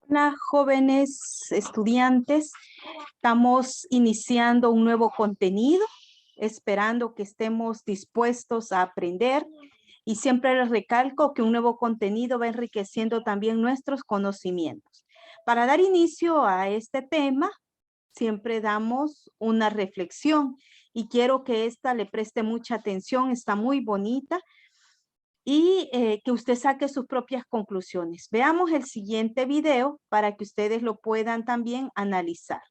Hola, jóvenes estudiantes. Estamos iniciando un nuevo contenido, esperando que estemos dispuestos a aprender. Y siempre les recalco que un nuevo contenido va enriqueciendo también nuestros conocimientos. Para dar inicio a este tema, siempre damos una reflexión y quiero que esta le preste mucha atención, está muy bonita y que usted saque sus propias conclusiones. Veamos el siguiente video para que ustedes lo puedan también analizar.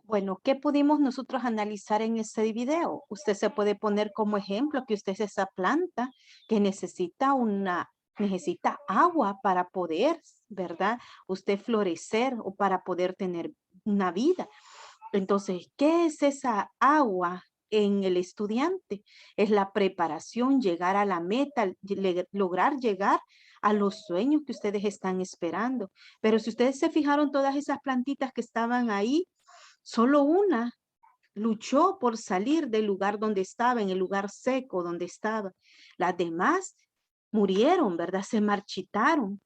Bueno, ¿qué pudimos nosotros analizar en ese video? Usted se puede poner como ejemplo que usted es esa planta que necesita agua para poder, ¿verdad? Usted florecer o para poder tener una vida. Entonces, ¿qué es esa agua en el estudiante? Es la preparación, llegar a la meta, lograr llegar a los sueños que ustedes están esperando. Pero si ustedes se fijaron, todas esas plantitas que estaban ahí, solo una luchó por salir del lugar donde estaba, en el lugar seco donde estaba. Las demás murieron, ¿verdad? Se marchitaron.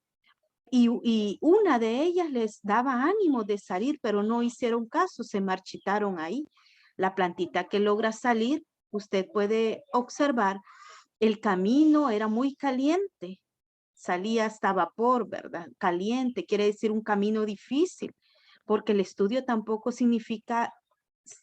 Y una de ellas les daba ánimo de salir, pero no hicieron caso, se marchitaron ahí. La plantita que logra salir, usted puede observar, el camino era muy caliente, salía hasta vapor, ¿verdad? Caliente, quiere decir un camino difícil, porque el estudio tampoco significa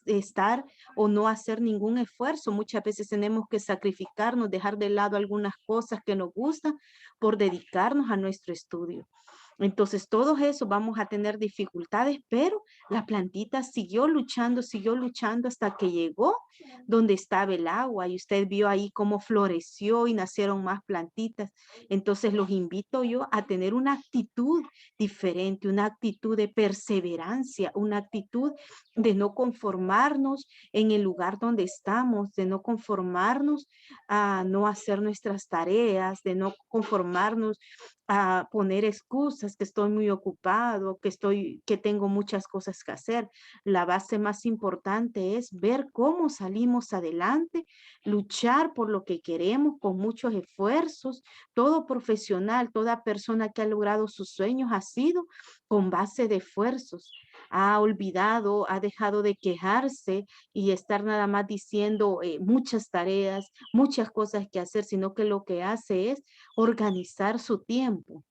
estar o no hacer ningún esfuerzo. Muchas veces tenemos que sacrificarnos, dejar de lado algunas cosas que nos gustan por dedicarnos a nuestro estudio. Entonces, todos eso vamos a tener dificultades, pero la plantita siguió luchando hasta que llegó donde estaba el agua y usted vio ahí cómo floreció y nacieron más plantitas. Entonces, los invito yo a tener una actitud diferente, una actitud de perseverancia, una actitud de no conformarnos en el lugar donde estamos, de no conformarnos a no hacer nuestras tareas, de no conformarnos a poner excusas, que estoy muy ocupado, que tengo muchas cosas que hacer. La base más importante es ver cómo salimos adelante, luchar por lo que queremos con muchos esfuerzos. Todo profesional, toda persona que ha logrado sus sueños ha sido con base de esfuerzos. Ha olvidado, ha dejado de quejarse y estar nada más diciendo muchas tareas, muchas cosas que hacer, sino que lo que hace es organizar su tiempo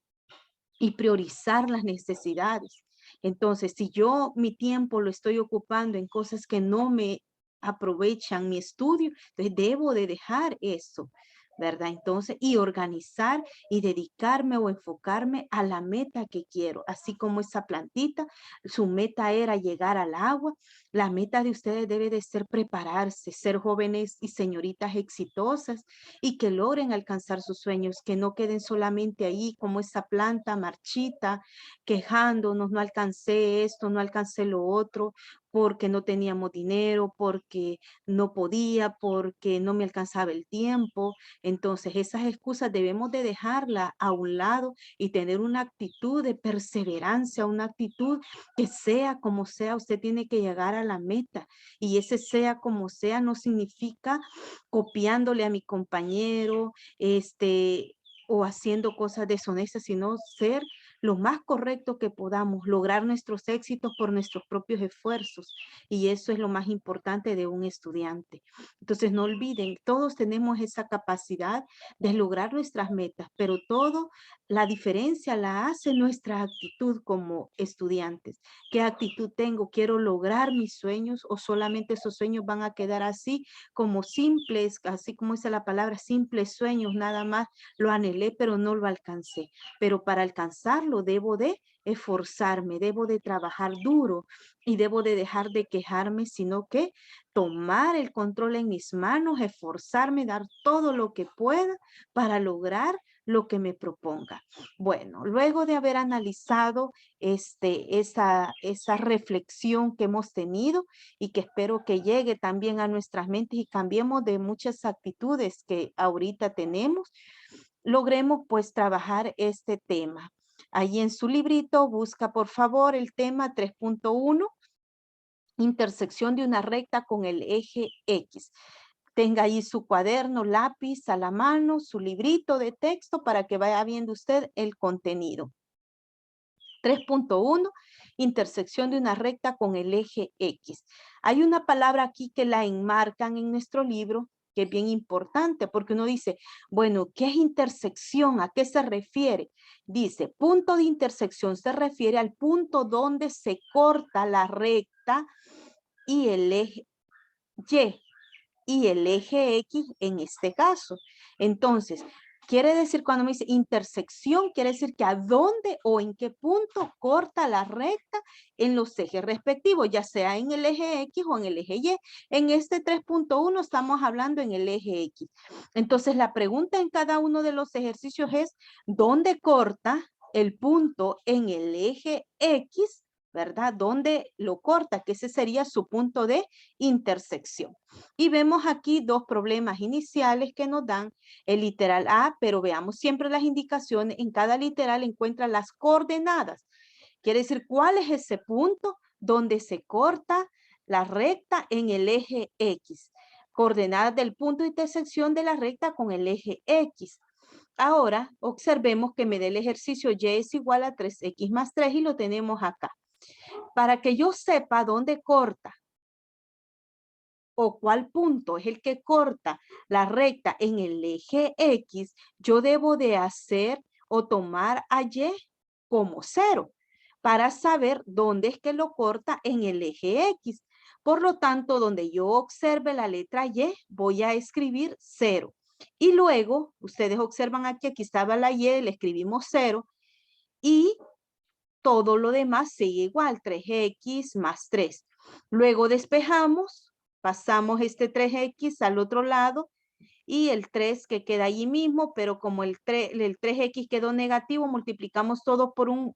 y priorizar las necesidades. Entonces, si yo mi tiempo lo estoy ocupando en cosas que no me aprovechan mi estudio, entonces debo de dejar eso, ¿verdad? Entonces, y organizar y dedicarme o enfocarme a la meta que quiero, así como esa plantita, su meta era llegar al agua, la meta de ustedes debe de ser prepararse, ser jóvenes y señoritas exitosas y que logren alcanzar sus sueños, que no queden solamente ahí como esa planta marchita, quejándonos, no alcancé esto, no alcancé lo otro, porque no teníamos dinero, porque no podía, porque no me alcanzaba el tiempo. Entonces, esas excusas debemos de dejarla a un lado y tener una actitud de perseverancia, una actitud que sea como sea, usted tiene que llegar a la meta. Y ese sea como sea no significa copiándole a mi compañero, o haciendo cosas deshonestas, sino ser lo más correcto que podamos, lograr nuestros éxitos por nuestros propios esfuerzos. Y eso es lo más importante de un estudiante. Entonces, no olviden, todos tenemos esa capacidad de lograr nuestras metas, pero todo, la diferencia la hace nuestra actitud como estudiantes. ¿Qué actitud tengo? ¿Quiero lograr mis sueños o solamente esos sueños van a quedar así como simples, así como dice la palabra, simples sueños, nada más lo anhelé, pero no lo alcancé? Pero para alcanzarlo debo de esforzarme, debo de trabajar duro y debo de dejar de quejarme, sino que tomar el control en mis manos, esforzarme, dar todo lo que pueda para lograr lo que me proponga. Bueno, luego de haber analizado esa reflexión que hemos tenido y que espero que llegue también a nuestras mentes y cambiemos de muchas actitudes que ahorita tenemos, logremos pues trabajar este tema. Ahí en su librito busca por favor el tema 3.1, intersección de una recta con el eje X. Tenga ahí su cuaderno, lápiz a la mano, su librito de texto para que vaya viendo usted el contenido. 3.1, intersección de una recta con el eje X. Hay una palabra aquí que la enmarcan en nuestro libro, que es bien importante, porque uno dice, bueno, ¿qué es intersección? ¿A qué se refiere? Dice, punto de intersección se refiere al punto donde se corta la recta y el eje Y y el eje X en este caso. Entonces, quiere decir cuando me dice intersección, quiere decir que a dónde o en qué punto corta la recta en los ejes respectivos, ya sea en el eje X o en el eje Y. En este 3.1 estamos hablando en el eje X. Entonces, la pregunta en cada uno de los ejercicios es, ¿dónde corta el punto en el eje X? ¿Verdad? ¿Dónde lo corta? Que ese sería su punto de intersección. Y vemos aquí dos problemas iniciales que nos dan el literal A, pero veamos siempre las indicaciones. En cada literal encuentra las coordenadas. Quiere decir, ¿cuál es ese punto donde se corta la recta en el eje X? Coordenadas del punto de intersección de la recta con el eje X. Ahora, observemos que me dé el ejercicio Y es igual a 3X más 3 y lo tenemos acá. Para que yo sepa dónde corta o cuál punto es el que corta la recta en el eje X, yo debo de hacer o tomar a Y como 0 para saber dónde es que lo corta en el eje X. Por lo tanto, donde yo observe la letra Y, voy a escribir 0. Y luego, ustedes observan aquí, aquí estaba la Y, le escribimos 0. Y todo lo demás sigue igual, 3x más 3. Luego despejamos, pasamos este 3x al otro lado y el 3 que queda allí mismo, pero como el 3x quedó negativo, multiplicamos todo por un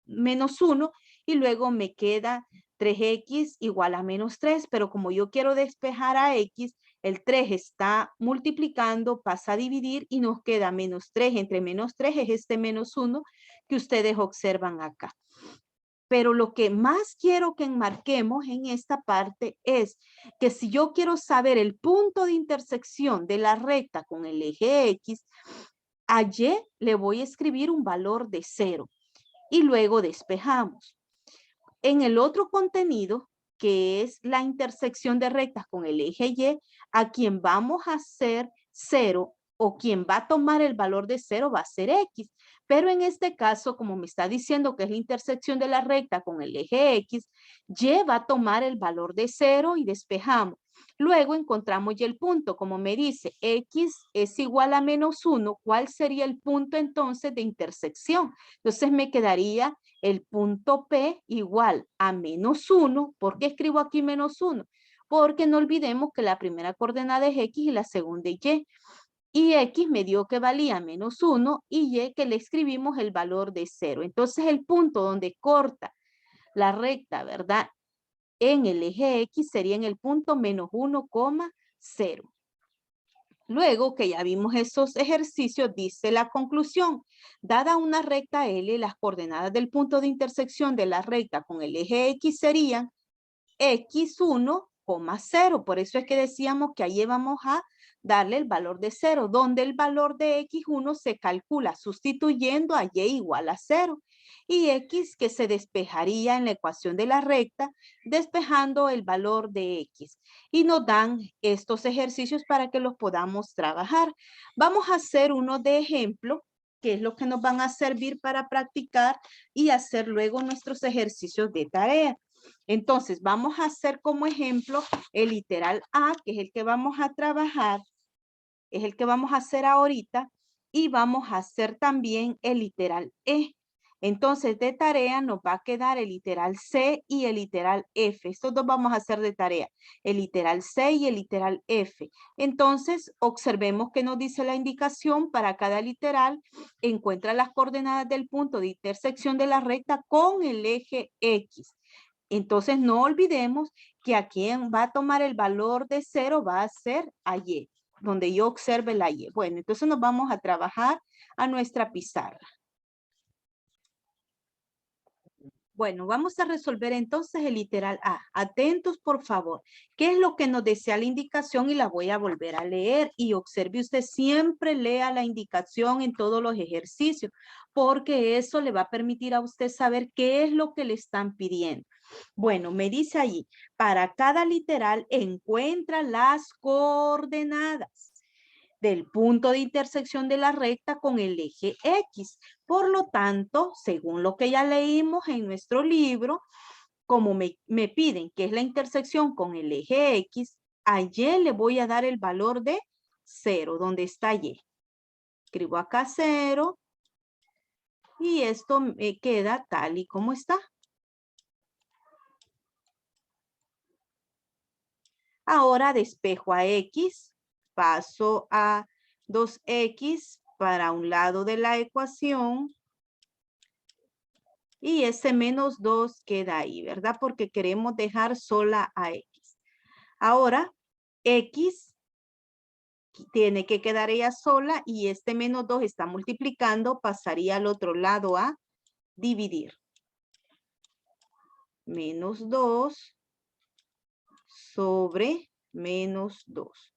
menos 1 y luego me queda 3x igual a menos 3, pero como yo quiero despejar a x, el 3 está multiplicando, pasa a dividir y nos queda menos 3. Entre menos 3 es este menos 1 que ustedes observan acá. Pero lo que más quiero que enmarquemos en esta parte es que si yo quiero saber el punto de intersección de la recta con el eje X, a Y le voy a escribir un valor de 0 y luego despejamos. En el otro contenido, que es la intersección de rectas con el eje Y, a quien vamos a hacer 0 o quien va a tomar el valor de 0 va a ser X. Pero en este caso, como me está diciendo que es la intersección de la recta con el eje X, Y va a tomar el valor de 0 y despejamos. Luego encontramos ya el punto, como me dice, X es igual a menos 1. ¿Cuál sería el punto entonces de intersección? Entonces me quedaría el punto P igual a menos 1. ¿Por qué escribo aquí menos 1? Porque no olvidemos que la primera coordenada es X y la segunda es Y. Y X me dio que valía menos 1 y Y que le escribimos el valor de 0. Entonces el punto donde corta la recta, ¿verdad? En el eje X sería en el punto menos 1,0. Luego que ya vimos esos ejercicios, dice la conclusión. Dada una recta L, las coordenadas del punto de intersección de la recta con el eje X serían x1,0. Por eso es que decíamos que ahí vamos a darle el valor de 0, donde el valor de x1 se calcula sustituyendo a y igual a 0. Y x que se despejaría en la ecuación de la recta, despejando el valor de x. Y nos dan estos ejercicios para que los podamos trabajar. Vamos a hacer uno de ejemplo, que es lo que nos van a servir para practicar y hacer luego nuestros ejercicios de tarea. Entonces, vamos a hacer como ejemplo el literal A, que es el que vamos a trabajar, es el que vamos a hacer ahorita, y vamos a hacer también el literal E. Entonces, de tarea nos va a quedar el literal C y el literal F. Estos dos vamos a hacer de tarea, el literal C y el literal F. Entonces, observemos que nos dice la indicación para cada literal. Encuentra las coordenadas del punto de intersección de la recta con el eje X. Entonces, no olvidemos que a quien va a tomar el valor de 0 va a ser a Y, donde yo observe la Y. Bueno, entonces nos vamos a trabajar a nuestra pizarra. Bueno, vamos a resolver entonces el literal A. Atentos, por favor. ¿Qué es lo que nos desea la indicación? Y la voy a volver a leer. Y observe usted, siempre lea la indicación en todos los ejercicios, porque eso le va a permitir a usted saber qué es lo que le están pidiendo. Bueno, me dice allí, para cada literal encuentra las coordenadas del punto de intersección de la recta con el eje X. Por lo tanto, según lo que ya leímos en nuestro libro, como me piden que es la intersección con el eje X, a Y le voy a dar el valor de 0, donde está Y. Escribo acá 0 y esto me queda tal y como está. Ahora despejo a X, paso a 2X para un lado de la ecuación y ese menos 2 queda ahí, ¿verdad? Porque queremos dejar sola a X. Ahora, X tiene que quedar ella sola y este menos 2 está multiplicando, pasaría al otro lado a dividir. Menos 2 sobre menos 2.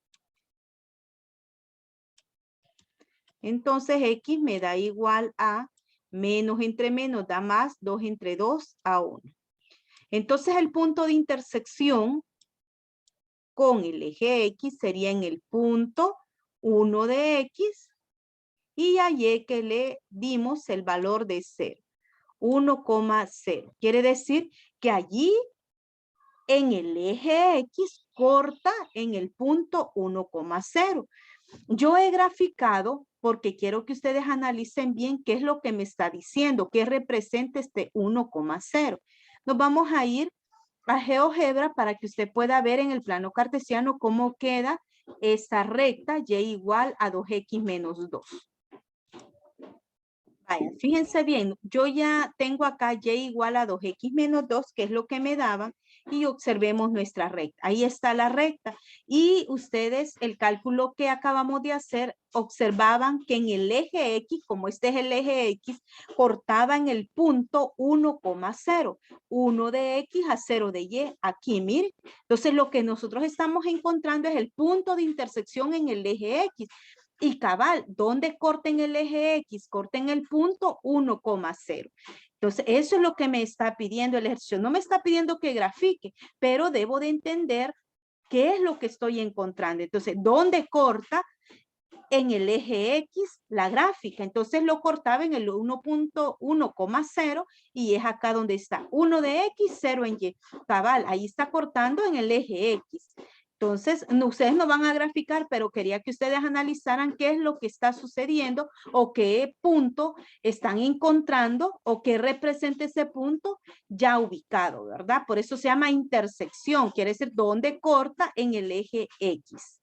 Entonces, X me da igual a menos entre menos da más, 2 entre 2 a 1. Entonces, el punto de intersección con el eje X sería en el punto 1 de X y a Y que le dimos el valor de 0, 1,0. Quiere decir que allí en el eje X corta en el punto 1,0. Yo he graficado porque quiero que ustedes analicen bien qué es lo que me está diciendo, qué representa este 1,0. Nos vamos a ir a GeoGebra para que usted pueda ver en el plano cartesiano cómo queda esta recta y igual a 2x menos 2. Vaya, fíjense bien, yo ya tengo acá y igual a 2x menos 2, que es lo que me daban, y observemos nuestra recta. Ahí está la recta. Y ustedes, el cálculo que acabamos de hacer, observaban que en el eje X, como este es el eje X, cortaba en el punto 1,0. 1 de X a 0 de Y. Aquí, miren. Entonces, lo que nosotros estamos encontrando es el punto de intersección en el eje X. Y cabal, ¿dónde corten el eje X? Corten el punto 1,0. Entonces, eso es lo que me está pidiendo el ejercicio. No me está pidiendo que grafique, pero debo de entender qué es lo que estoy encontrando. Entonces, ¿dónde corta? En el eje X la gráfica. Entonces, lo cortaba en el 1,0 y es acá donde está 1 de X, 0 en Y. Cabal, ahí está cortando en el eje X. Entonces, ustedes no van a graficar, pero quería que ustedes analizaran qué es lo que está sucediendo o qué punto están encontrando o qué representa ese punto ya ubicado, ¿verdad? Por eso se llama intersección, quiere decir dónde corta en el eje X.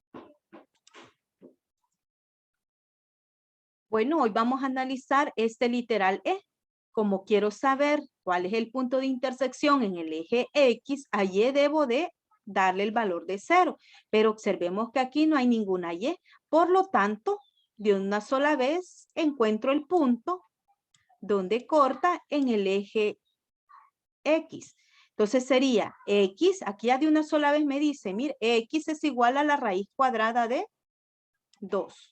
Bueno, hoy vamos a analizar este literal E. Como quiero saber cuál es el punto de intersección en el eje X, allí debo de darle el valor de 0. Pero observemos que aquí no hay ninguna Y. Por lo tanto, de una sola vez encuentro el punto donde corta en el eje X. Entonces sería X, aquí ya de una sola vez me dice, mire, X es igual a la raíz cuadrada de 2.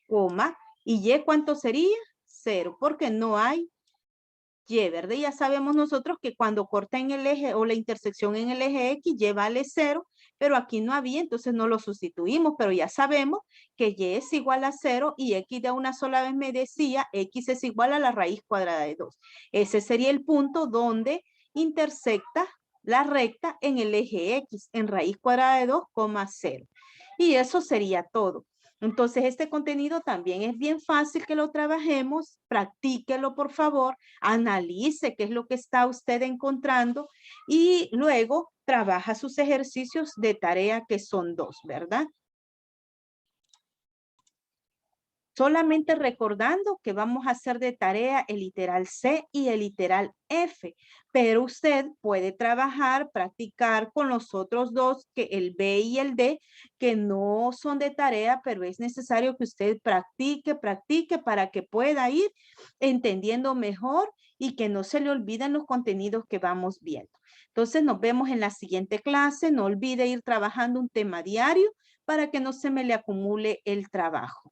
Coma, y Y ¿cuánto sería? 0, porque no hay Y, ¿verdad? Ya sabemos nosotros que cuando corta en el eje o la intersección en el eje X, Y vale 0, pero aquí no había, entonces no lo sustituimos, pero ya sabemos que Y es igual a 0 y X de una sola vez me decía, X es igual a la raíz cuadrada de 2. Ese sería el punto donde intersecta la recta en el eje X, en raíz cuadrada de 2, 0. Y eso sería todo. Entonces, este contenido también es bien fácil que lo trabajemos. Practíquelo, por favor. Analice qué es lo que está usted encontrando y luego trabaja sus ejercicios de tarea, que son 2, ¿verdad? Solamente recordando que vamos a hacer de tarea el literal C y el literal F, pero usted puede trabajar, practicar con los otros dos, que el B y el D, que no son de tarea, pero es necesario que usted practique para que pueda ir entendiendo mejor y que no se le olviden los contenidos que vamos viendo. Entonces nos vemos en la siguiente clase. No olvide ir trabajando un tema diario para que no se me le acumule el trabajo.